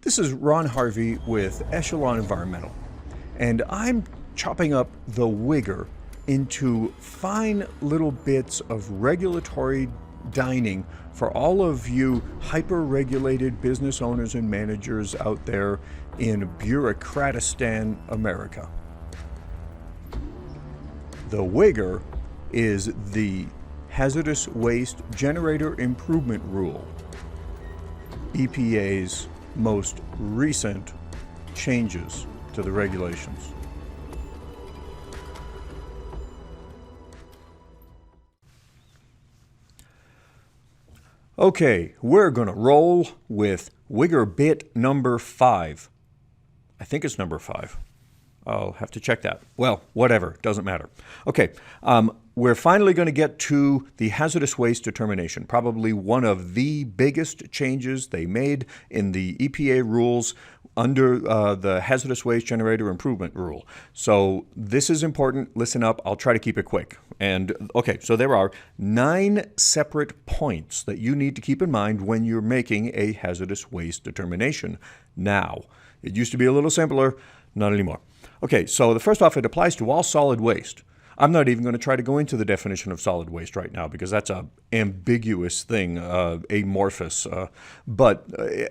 This is Ron Harvey with Echelon Environmental, and I'm chopping up the WGIR into fine little bits of regulatory dining for all of you hyper-regulated business owners and managers out there in bureaucratistan America. The WGIR is the Hazardous Waste Generator Improvement Rule, EPA's most recent changes to the regulations. Okay, we're going to roll with WGIR bit number 5. I think it's number 5. I'll have to check that. Well, whatever, doesn't matter. Okay, we're finally going to get to the hazardous waste determination, probably one of the biggest changes they made in the EPA rules under the Hazardous Waste Generator Improvement Rule. So this is important. Listen up. I'll try to keep it quick. And okay, so there are 9 separate points that you need to keep in mind when you're making a hazardous waste determination. Now, it used to be a little simpler, not anymore. Okay, so the first off, it applies to all solid waste. I'm not even going to try to go into the definition of solid waste right now because that's an ambiguous thing, amorphous. But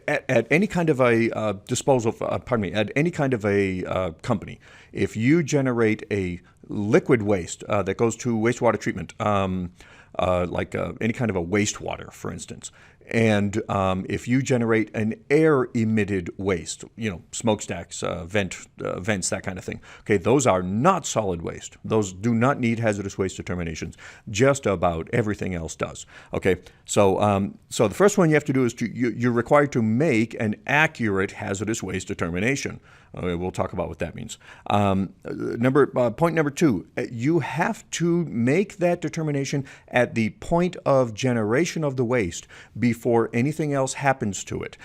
at any kind of a disposal, at any kind of a company, if you generate a liquid waste that goes to wastewater treatment, like any kind of a wastewater, for instance, and if you generate an air-emitted waste, smokestacks, vents, that kind of thing, okay, those are not solid waste. Those do not need hazardous waste determinations. Just about everything else does. Okay, so so the first one you have to do is you're required to make an accurate hazardous waste determination. We'll talk about what that means. Point number 2, you have to make that determination at the point of generation of the waste before anything else happens to it,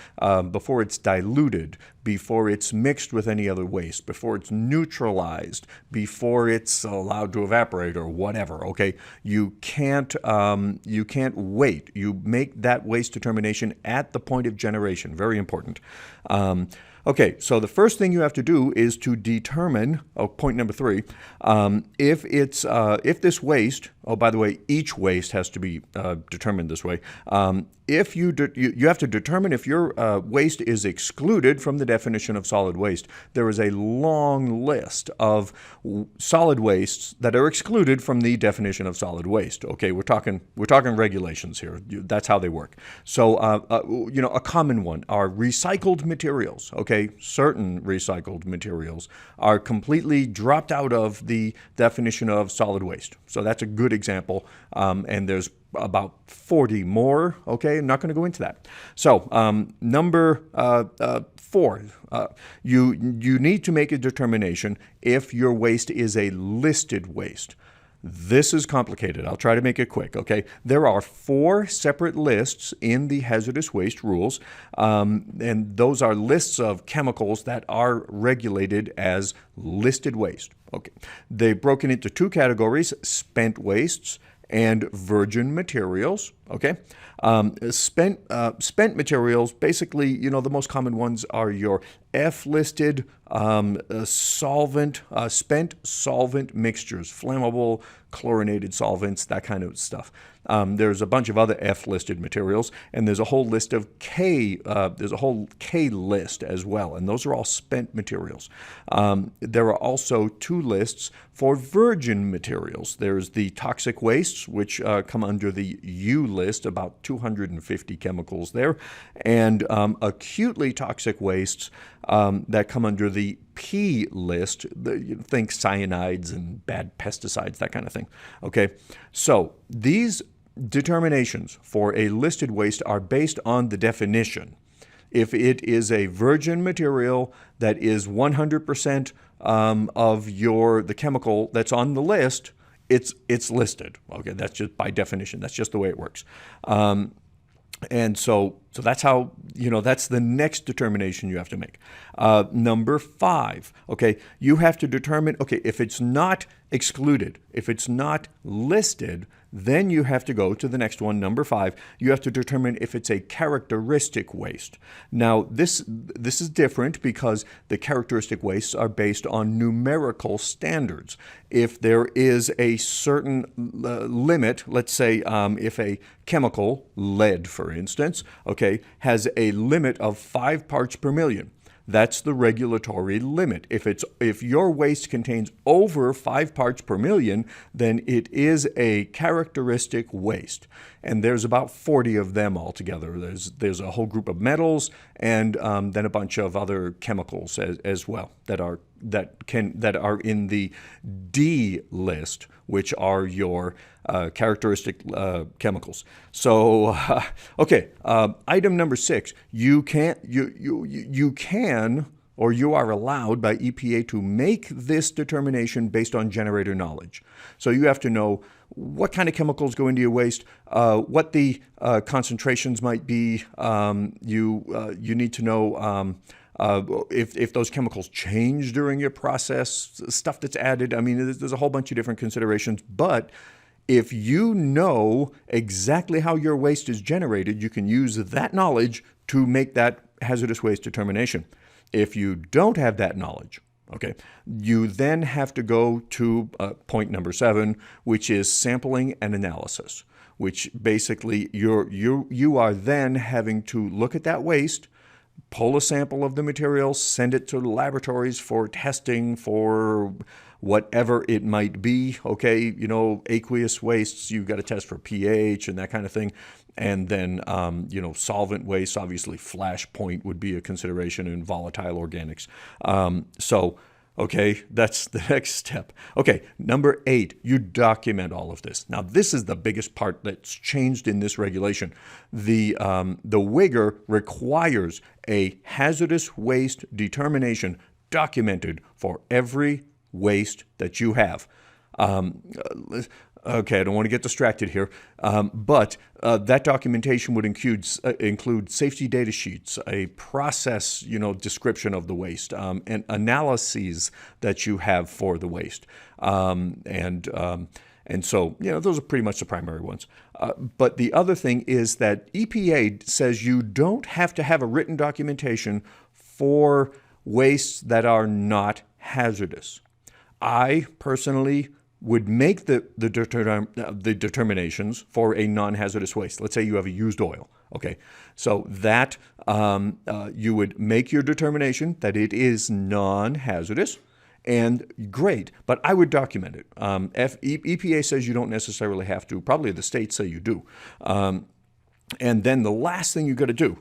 before it's diluted, before it's mixed with any other waste, before it's neutralized, before it's allowed to evaporate or whatever. Okay, you can't wait. You make that waste determination at the point of generation. Very important. Okay, so the first thing you have to do is to determine, point number 3, if this waste, by the way, each waste has to be determined this way. If you have to determine if your waste is excluded from the definition of solid waste. There is a long list of solid wastes that are excluded from the definition of solid waste. Okay, we're talking regulations here. That's how they work. So a common one are recycled materials. Okay, certain recycled materials are completely dropped out of the definition of solid waste. So that's a good example, and there's about 40 more. Okay, I'm not going to go into that. So number 4, you need to make a determination if your waste is a listed waste. This is complicated. I'll try to make it quick, okay? There are 4 separate lists in the hazardous waste rules, and those are lists of chemicals that are regulated as listed waste. Okay, they've broken into 2 categories, spent wastes and virgin materials. Okay, spent materials, basically, the most common ones are your F-listed spent solvent mixtures, flammable, chlorinated solvents, that kind of stuff. There's a bunch of other F-listed materials, and there's a whole list of K. There's a whole K list as well, and those are all spent materials. There are also 2 lists for virgin materials. There's the toxic wastes, which come under the U list, about 250 chemicals there, and acutely toxic wastes that come under the P list. Think cyanides and bad pesticides, that kind of thing. Okay, so these determinations for a listed waste are based on the definition. If it is a virgin material that is 100% of the chemical that's on the list, it's listed. Okay, that's just by definition. That's just the way it works. And so that's how, that's the next determination you have to make. Number 5, okay, you have to determine, okay, if it's not excluded, if it's not listed, Then you have to go to the next one, number 5. You have to determine if it's a characteristic waste. Now, this is different because the characteristic wastes are based on numerical standards. If there is a certain limit, let's say if a chemical, lead for instance, okay, has a limit of 5 parts per million, that's the regulatory limit. If your waste contains over 5 parts per million, then it is a characteristic waste. And there's about 40 of them altogether. There's a whole group of metals and then a bunch of other chemicals as well that are in the D list, which are your characteristic chemicals. So, okay, item number 6, you can or you are allowed by EPA to make this determination based on generator knowledge. So you have to know what kind of chemicals go into your waste, what the concentrations might be. You need to know if those chemicals change during your process, stuff that's added. I mean, there's a whole bunch of different considerations, but if you know exactly how your waste is generated, you can use that knowledge to make that hazardous waste determination. If you don't have that knowledge, okay, you then have to go to point number 7, which is sampling and analysis, which basically you are then having to look at that waste, pull a sample of the material, send it to the laboratories for testing for whatever it might be, okay? You know, aqueous wastes, you've got to test for pH and that kind of thing. And then, solvent waste, obviously flash point would be a consideration in volatile organics. Okay, that's the next step. Okay, number 8, you document all of this. Now, this is the biggest part that's changed in this regulation. The WGIR requires a hazardous waste determination documented for every waste that you have. Okay, I don't want to get distracted here, but that documentation would include safety data sheets, a process, description of the waste, and analyses that you have for the waste, and so those are pretty much the primary ones. But the other thing is that EPA says you don't have to have a written documentation for wastes that are not hazardous. I personally would make the determinations for a non-hazardous waste. Let's say you have a used oil. Okay, so that you would make your determination that it is non-hazardous, and great, but I would document it. EPA says you don't necessarily have to. Probably the states say you do. And then the last thing you got to do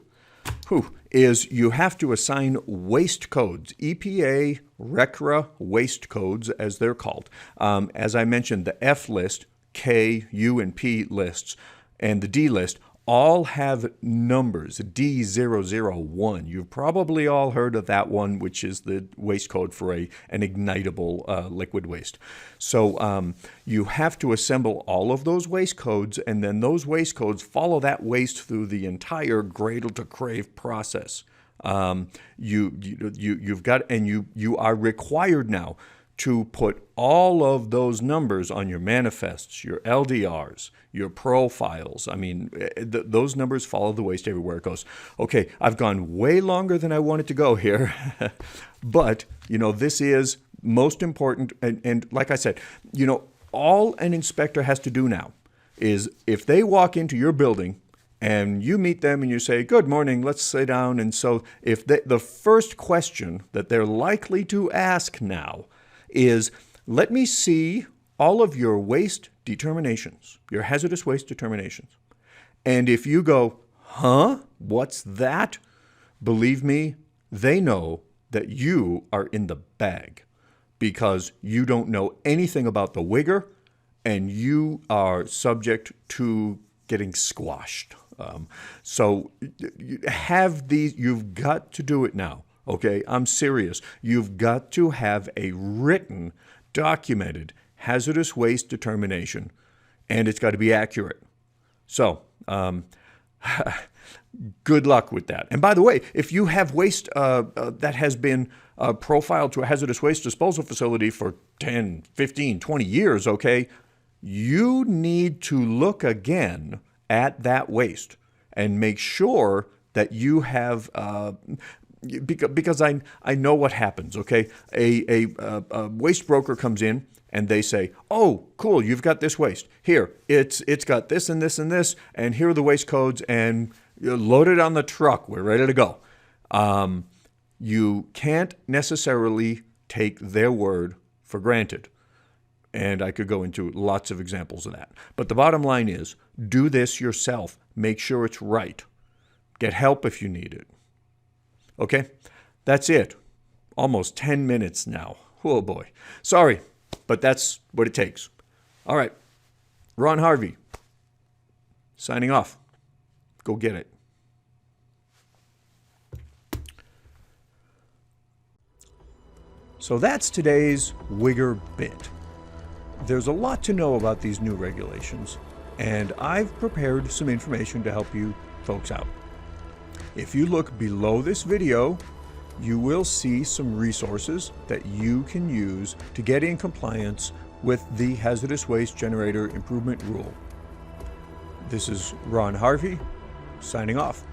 is you have to assign waste codes, EPA, RCRA waste codes, as they're called. As I mentioned, the F list, K, U, and P lists, and the D list all have numbers, D001. You've probably all heard of that one, which is the waste code for an ignitable liquid waste. So you have to assemble all of those waste codes, and then those waste codes follow that waste through the entire cradle to grave process. You've got, and you are required now to put all of those numbers on your manifests, your LDRs, your profiles. I mean, those numbers follow the waste everywhere it goes. Okay, I've gone way longer than I wanted to go here, but, this is most important. And like I said, all an inspector has to do now is if they walk into your building and you meet them and you say, "Good morning, let's sit down." And so if the first question that they're likely to ask now is, let me see all of your waste determinations, your hazardous waste determinations. And if you go, "Huh? What's that?" Believe me, they know that you are in the bag because you don't know anything about the WGIR and you are subject to getting squashed. So have these, you've got to do it now. Okay, I'm serious. You've got to have a written, documented hazardous waste determination, and it's got to be accurate. So, good luck with that. And by the way, if you have waste that has been profiled to a hazardous waste disposal facility for 10, 15, 20 years, okay, you need to look again at that waste and make sure that you have, because I know what happens, okay? A waste broker comes in and they say, oh, cool, you've got this waste. Here, it's got this and this and this, and here are the waste codes, and load it on the truck. We're ready to go. You can't necessarily take their word for granted. And I could go into lots of examples of that. But the bottom line is, do this yourself. Make sure it's right. Get help if you need it. Okay? That's it. Almost 10 minutes now. Oh boy. Sorry, but that's what it takes. All right. Ron Harvey, signing off. Go get it. So that's today's HWGIR bit. There's a lot to know about these new regulations, and I've prepared some information to help you folks out. If you look below this video, you will see some resources that you can use to get in compliance with the Hazardous Waste Generator Improvement Rule. This is Ron Harvey, signing off.